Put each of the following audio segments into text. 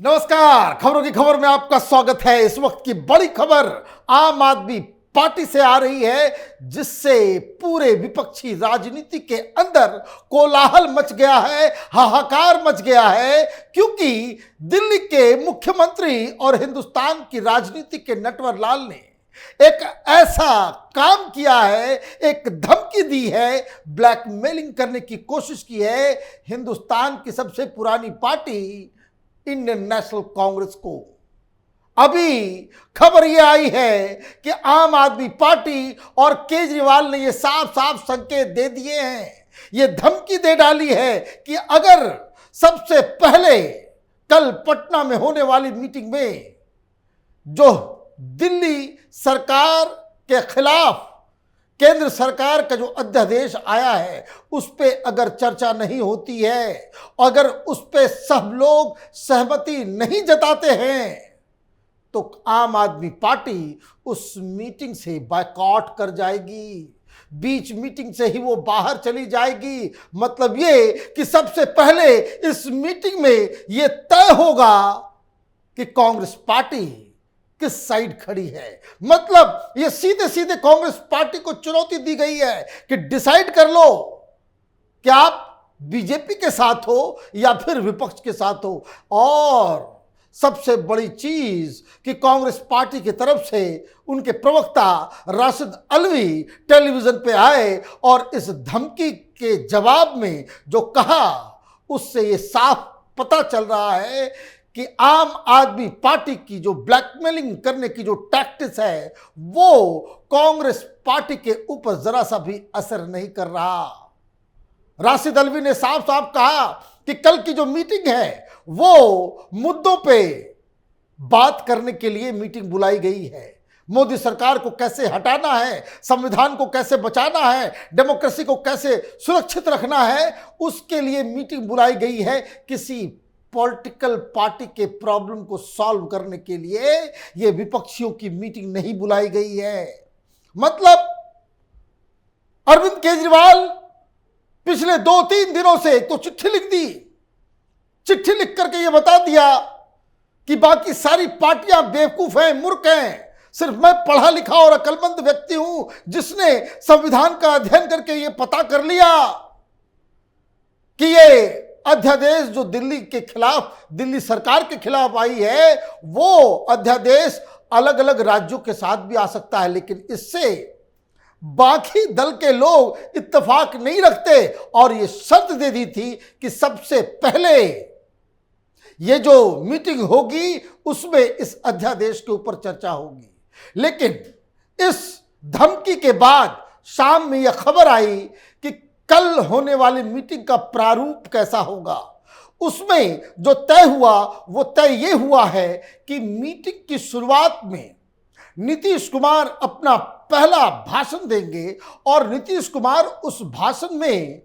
नमस्कार, खबरों की खबर में आपका स्वागत है। इस वक्त की बड़ी खबर आम आदमी पार्टी से आ रही है, जिससे पूरे विपक्षी राजनीति के अंदर कोलाहल मच गया है, हाहाकार मच गया है, क्योंकि दिल्ली के मुख्यमंत्री और हिंदुस्तान की राजनीति के नटवर लाल ने एक ऐसा काम किया है, एक धमकी दी है, ब्लैकमेलिंग करने की कोशिश की है हिंदुस्तान की सबसे पुरानी पार्टी इंडियन नेशनल कांग्रेस को। अभी खबर यह आई है कि आम आदमी पार्टी और केजरीवाल ने यह साफ साफ संकेत दे दिए हैं, यह धमकी दे डाली है कि अगर सबसे पहले कल पटना में होने वाली मीटिंग में जो दिल्ली सरकार के खिलाफ केंद्र सरकार का जो अध्यादेश आया है उस पे अगर चर्चा नहीं होती है, अगर उस पे सब लोग सहमति नहीं जताते हैं, तो आम आदमी पार्टी उस मीटिंग से बायकॉट कर जाएगी, बीच मीटिंग से ही वो बाहर चली जाएगी। मतलब ये कि सबसे पहले इस मीटिंग में ये तय होगा कि कांग्रेस पार्टी किस साइड खड़ी है। मतलब ये सीधे सीधे कांग्रेस पार्टी को चुनौती दी गई है कि डिसाइड कर लो कि आप बीजेपी के साथ हो या फिर विपक्ष के साथ हो। और सबसे बड़ी चीज कि कांग्रेस पार्टी की तरफ से उनके प्रवक्ता राशिद अल्वी टेलीविजन पे आए और इस धमकी के जवाब में जो कहा उससे ये साफ पता चल रहा है कि आम आदमी पार्टी की जो ब्लैकमेलिंग करने की जो टैक्टिक्स है वो कांग्रेस पार्टी के ऊपर जरा सा भी असर नहीं कर रहा। राशिद अल्वी ने साफ साफ कहा कि कल की जो मीटिंग है वो मुद्दों पे बात करने के लिए मीटिंग बुलाई गई है। मोदी सरकार को कैसे हटाना है, संविधान को कैसे बचाना है, डेमोक्रेसी को कैसे सुरक्षित रखना है, उसके लिए मीटिंग बुलाई गई है। किसी पॉलिटिकल पार्टी के प्रॉब्लम को सॉल्व करने के लिए यह विपक्षियों की मीटिंग नहीं बुलाई गई है। मतलब अरविंद केजरीवाल पिछले 2-3 दिनों से तो चिट्ठी लिख दी, चिट्ठी लिख करके यह बता दिया कि बाकी सारी पार्टियां बेवकूफ हैं, मूर्ख हैं, सिर्फ मैं पढ़ा लिखा और अक्लमंद व्यक्ति हूं जिसने संविधान का अध्ययन करके यह पता कर लिया कि ये अध्यादेश जो दिल्ली के खिलाफ, दिल्ली सरकार के खिलाफ आई है, वो अध्यादेश अलग अलग राज्यों के साथ भी आ सकता है, लेकिन इससे बाकी दल के लोग इत्तेफाक नहीं रखते। और ये शर्त दे दी थी कि सबसे पहले ये जो मीटिंग होगी उसमें इस अध्यादेश के ऊपर चर्चा होगी। लेकिन इस धमकी के बाद शाम में यह खबर आई कि कल होने वाली मीटिंग का प्रारूप कैसा होगा। उसमें जो तय हुआ वो तय ये हुआ है कि मीटिंग की शुरुआत में नीतीश कुमार अपना पहला भाषण देंगे और नीतीश कुमार उस भाषण में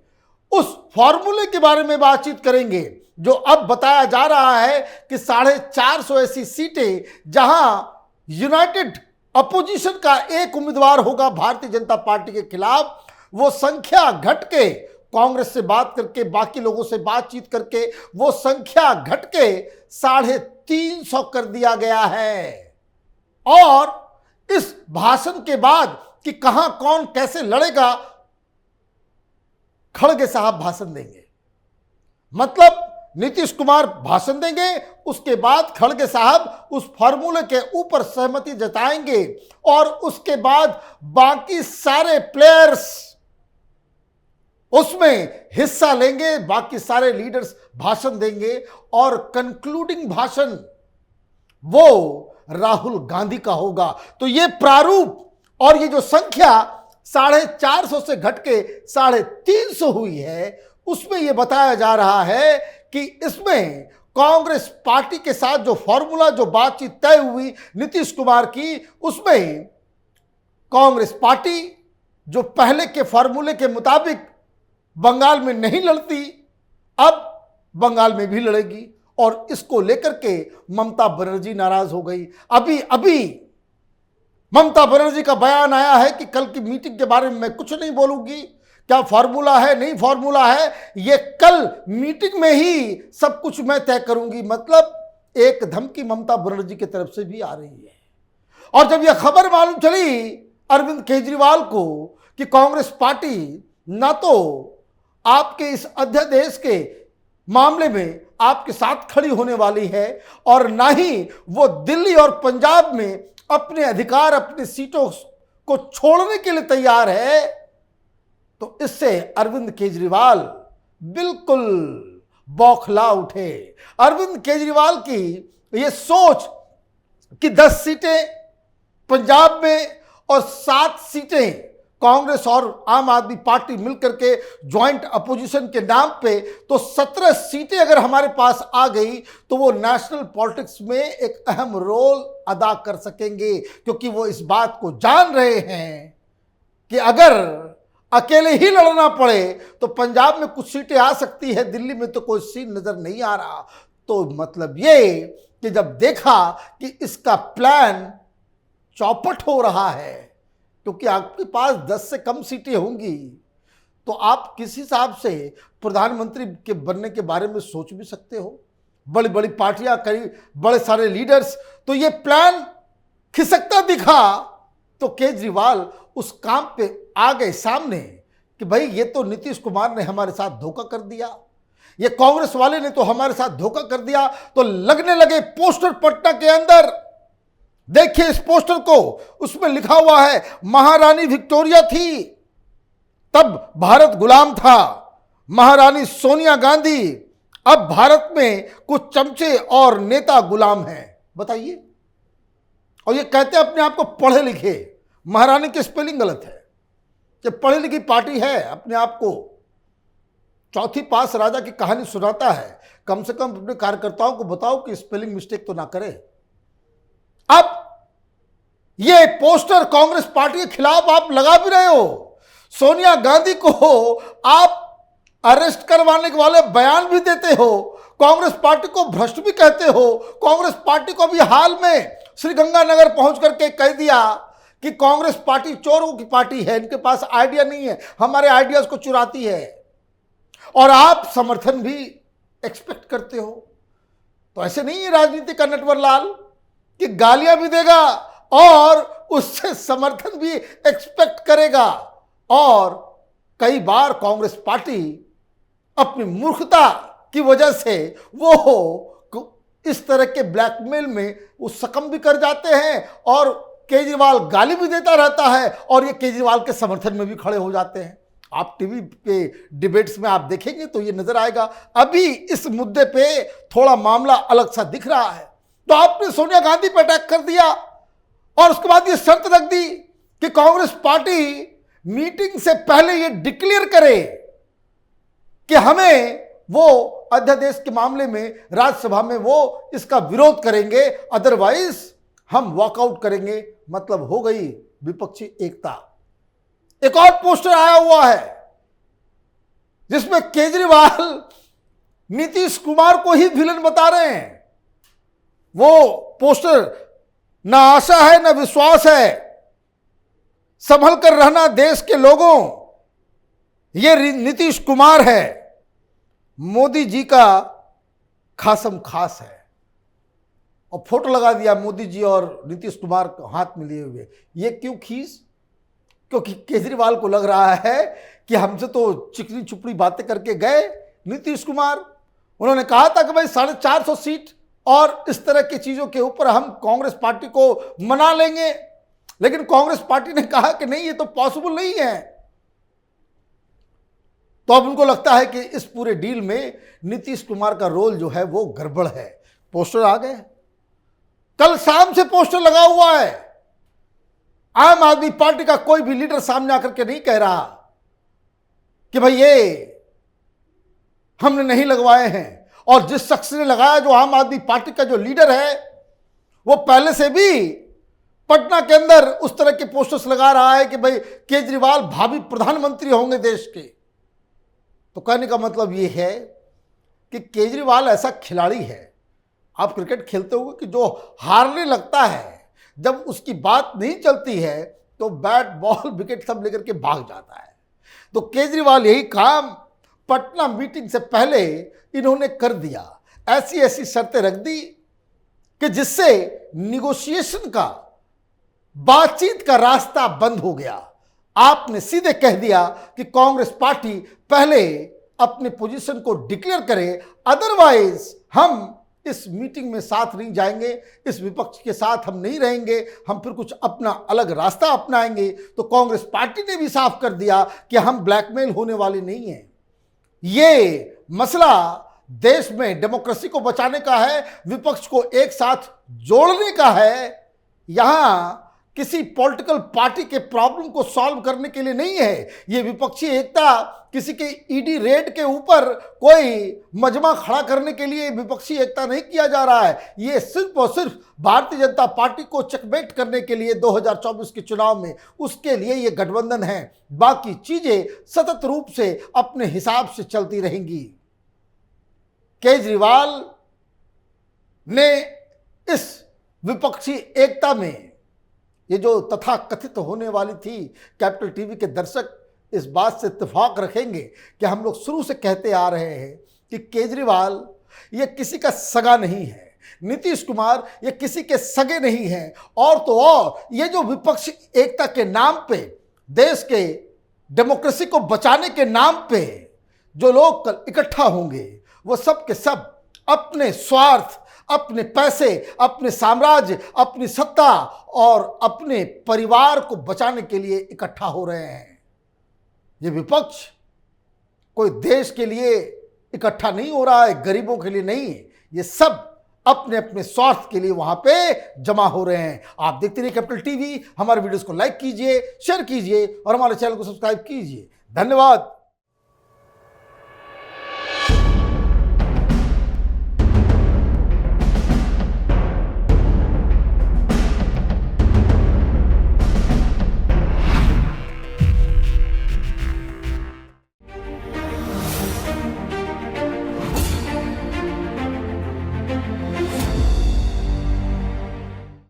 उस फॉर्मूले के बारे में बातचीत करेंगे जो अब बताया जा रहा है कि 450 ऐसी सीटें जहां यूनाइटेड अपोजिशन का एक उम्मीदवार होगा भारतीय जनता पार्टी के खिलाफ, वो संख्या घट के कांग्रेस से बात करके, बाकी लोगों से बातचीत करके वो संख्या घट के 350 कर दिया गया है। और इस भाषण के बाद कि कहां कौन कैसे लड़ेगा, खड़गे साहब भाषण देंगे। मतलब नीतीश कुमार भाषण देंगे, उसके बाद खड़गे साहब उस फॉर्मूले के ऊपर सहमति जताएंगे और उसके बाद बाकी सारे प्लेयर्स उसमें हिस्सा लेंगे, बाकी सारे लीडर्स भाषण देंगे और कंक्लूडिंग भाषण वो राहुल गांधी का होगा। तो ये प्रारूप और ये जो संख्या 450 से घट के 350 हुई है, उसमें यह बताया जा रहा है कि इसमें कांग्रेस पार्टी के साथ जो फॉर्मूला, जो बातचीत तय हुई नीतीश कुमार की, उसमें कांग्रेस पार्टी जो पहले के फॉर्मूले के मुताबिक बंगाल में नहीं लड़ती, अब बंगाल में भी लड़ेगी। और इसको लेकर के ममता बनर्जी नाराज हो गई। अभी ममता बनर्जी का बयान आया है कि कल की मीटिंग के बारे में मैं कुछ नहीं बोलूंगी, क्या फॉर्मूला है नहीं फॉर्मूला है ये कल मीटिंग में ही सब कुछ मैं तय करूंगी। मतलब एक धमकी ममता बनर्जी की तरफ से भी आ रही है। और जब यह खबर मालूम चली अरविंद केजरीवाल को कि कांग्रेस पार्टी न तो आपके इस अध्यादेश के मामले में आपके साथ खड़ी होने वाली है और ना ही वो दिल्ली और पंजाब में अपने अधिकार, अपनी सीटों को छोड़ने के लिए तैयार है, तो इससे अरविंद केजरीवाल बिल्कुल बौखला उठे। अरविंद केजरीवाल की ये सोच कि 10 सीटें पंजाब में और 7 सीटें कांग्रेस और आम आदमी पार्टी मिलकर के ज्वाइंट अपोजिशन के नाम पे, तो 17 सीटें अगर हमारे पास आ गई तो वो नेशनल पॉलिटिक्स में एक अहम रोल अदा कर सकेंगे, क्योंकि वो इस बात को जान रहे हैं कि अगर अकेले ही लड़ना पड़े तो पंजाब में कुछ सीटें आ सकती है, दिल्ली में तो कोई सीट नजर नहीं आ रहा। तो मतलब ये कि जब देखा कि इसका प्लान चौपट हो रहा है, क्योंकि आपके पास 10 से कम सीटें होंगी, तो आप किस हिसाब से प्रधानमंत्री के बनने के बारे में सोच भी सकते हो। बड़ी बड़ी पार्टियां, कई बड़े सारे लीडर्स, तो ये प्लान खिसकता दिखा तो केजरीवाल उस काम पे आ गए सामने कि भाई ये तो नीतीश कुमार ने हमारे साथ धोखा कर दिया, ये कांग्रेस वाले ने तो हमारे साथ धोखा कर दिया। तो लगने लगे पोस्टर पटना के अंदर। देखिए इस पोस्टर को, उसमें लिखा हुआ है महारानी विक्टोरिया थी तब भारत गुलाम था, महारानी सोनिया गांधी अब भारत में कुछ चमचे और नेता गुलाम हैं। बताइए। और ये कहते हैं अपने आप को पढ़े लिखे। महारानी की स्पेलिंग गलत है। ये पढ़ी लिखी पार्टी है, अपने आप को चौथी पास राजा की कहानी सुनाता है। कम से कम अपने कार्यकर्ताओं को बताओ कि स्पेलिंग मिस्टेक तो ना करे। अब ये पोस्टर कांग्रेस पार्टी के खिलाफ आप लगा भी रहे हो, सोनिया गांधी को आप अरेस्ट करवाने वाले बयान भी देते हो, कांग्रेस पार्टी को भ्रष्ट भी कहते हो। कांग्रेस पार्टी को भी हाल में श्रीगंगानगर पहुंच करके कह दिया कि कांग्रेस पार्टी चोरों की पार्टी है, इनके पास आइडिया नहीं है, हमारे आइडियाज को चुराती है। और आप समर्थन भी एक्सपेक्ट करते हो। तो ऐसे नहीं है राजनीति का नटवरलाल कि गालियां भी देगा और उससे समर्थन भी एक्सपेक्ट करेगा। और कई बार कांग्रेस पार्टी अपनी मूर्खता की वजह से वो इस तरह के ब्लैकमेल में वो सकम भी कर जाते हैं और केजरीवाल गाली भी देता रहता है और ये केजरीवाल के समर्थन में भी खड़े हो जाते हैं। आप टीवी पे डिबेट्स में आप देखेंगे तो ये नजर आएगा। अभी इस मुद्दे पे थोड़ा मामला अलग सा दिख रहा है। तो आपने सोनिया गांधी पे अटैक कर दिया और उसके बाद ये शर्त रख दी कि कांग्रेस पार्टी मीटिंग से पहले ये डिक्लेयर करे कि हमें वो अध्यादेश के मामले में राज्यसभा में वो इसका विरोध करेंगे, अदरवाइज हम वॉकआउट करेंगे। मतलब हो गई विपक्षी एकता। एक और पोस्टर आया हुआ है जिसमें केजरीवाल नीतीश कुमार को ही विलन बता रहे हैं। वो पोस्टर ना आशा है ना विश्वास है, संभल कर रहना देश के लोगों, ये नीतीश कुमार है, मोदी जी का खासम खास है। और फोटो लगा दिया मोदी जी और नीतीश कुमार को हाथ में लिए हुए। ये क्यों खींच? क्योंकि केजरीवाल को लग रहा है कि हमसे तो चिकनी चुपड़ी बातें करके गए नीतीश कुमार। उन्होंने कहा था कि भाई 450 सीट और इस तरह की चीज़ों के ऊपर हम कांग्रेस पार्टी को मना लेंगे, लेकिन कांग्रेस पार्टी ने कहा कि नहीं, ये तो पॉसिबल नहीं है। तो अब उनको लगता है कि इस पूरे डील में नीतीश कुमार का रोल जो है वो गड़बड़ है। पोस्टर आ गए, कल शाम से पोस्टर लगा हुआ है। आम आदमी पार्टी का कोई भी लीडर सामने आकर के नहीं कह रहा कि भाई ये हमने नहीं लगवाए हैं। और जिस शख्स ने लगाया, जो आम आदमी पार्टी का जो लीडर है, वो पहले से भी पटना के अंदर उस तरह के पोस्टर्स लगा रहा है कि भाई केजरीवाल भावी प्रधानमंत्री होंगे देश के। तो कहने का मतलब ये है कि केजरीवाल ऐसा खिलाड़ी है। आप क्रिकेट खेलते होंगे कि जो हारने लगता है, जब उसकी बात नहीं चलती है तो बैट बॉल विकेट सब लेकर के भाग जाता है। तो केजरीवाल यही काम पटना मीटिंग से पहले इन्होंने कर दिया। ऐसी ऐसी शर्तें रख दी कि जिससे निगोशिएशन का, बातचीत का रास्ता बंद हो गया। आपने सीधे कह दिया कि कांग्रेस पार्टी पहले अपनी पोजीशन को डिक्लेयर करे, अदरवाइज हम इस मीटिंग में साथ नहीं जाएंगे, इस विपक्ष के साथ हम नहीं रहेंगे, हम फिर कुछ अपना अलग रास्ता अपनाएंगे। तो कांग्रेस पार्टी ने भी साफ कर दिया कि हम ब्लैकमेल होने वाले नहीं हैं। ये मसला देश में डेमोक्रेसी को बचाने का है, विपक्ष को एक साथ जोड़ने का है। यहां किसी पॉलिटिकल पार्टी के प्रॉब्लम को सॉल्व करने के लिए नहीं है। ये विपक्षी एकता किसी के ईडी रेड के ऊपर कोई मजमा खड़ा करने के लिए विपक्षी एकता नहीं किया जा रहा है। ये सिर्फ और सिर्फ भारतीय जनता पार्टी को चेकमेट करने के लिए 2024 के चुनाव में, उसके लिए ये गठबंधन है। बाकी चीजें सतत रूप से अपने हिसाब से चलती रहेंगी। केजरीवाल ने इस विपक्षी एकता में ये जो तथा कथित होने वाली थी, कैपिटल टीवी के दर्शक इस बात से इत्तेफाक रखेंगे कि हम लोग शुरू से कहते आ रहे हैं कि केजरीवाल ये किसी का सगा नहीं है, नीतीश कुमार ये किसी के सगे नहीं हैं। और तो और ये जो विपक्ष एकता के नाम पे, देश के डेमोक्रेसी को बचाने के नाम पे जो लोग कल इकट्ठा होंगे, वो सब के सब अपने स्वार्थ, अपने पैसे, अपने साम्राज्य, अपनी सत्ता और अपने परिवार को बचाने के लिए इकट्ठा हो रहे हैं। ये विपक्ष कोई देश के लिए इकट्ठा नहीं हो रहा है, गरीबों के लिए नहीं। ये सब अपने अपने स्वार्थ के लिए वहां पे जमा हो रहे हैं। आप देखते रहिए कैपिटल टीवी। हमारे वीडियोस को लाइक कीजिए, शेयर कीजिए और हमारे चैनल को सब्सक्राइब कीजिए। धन्यवाद।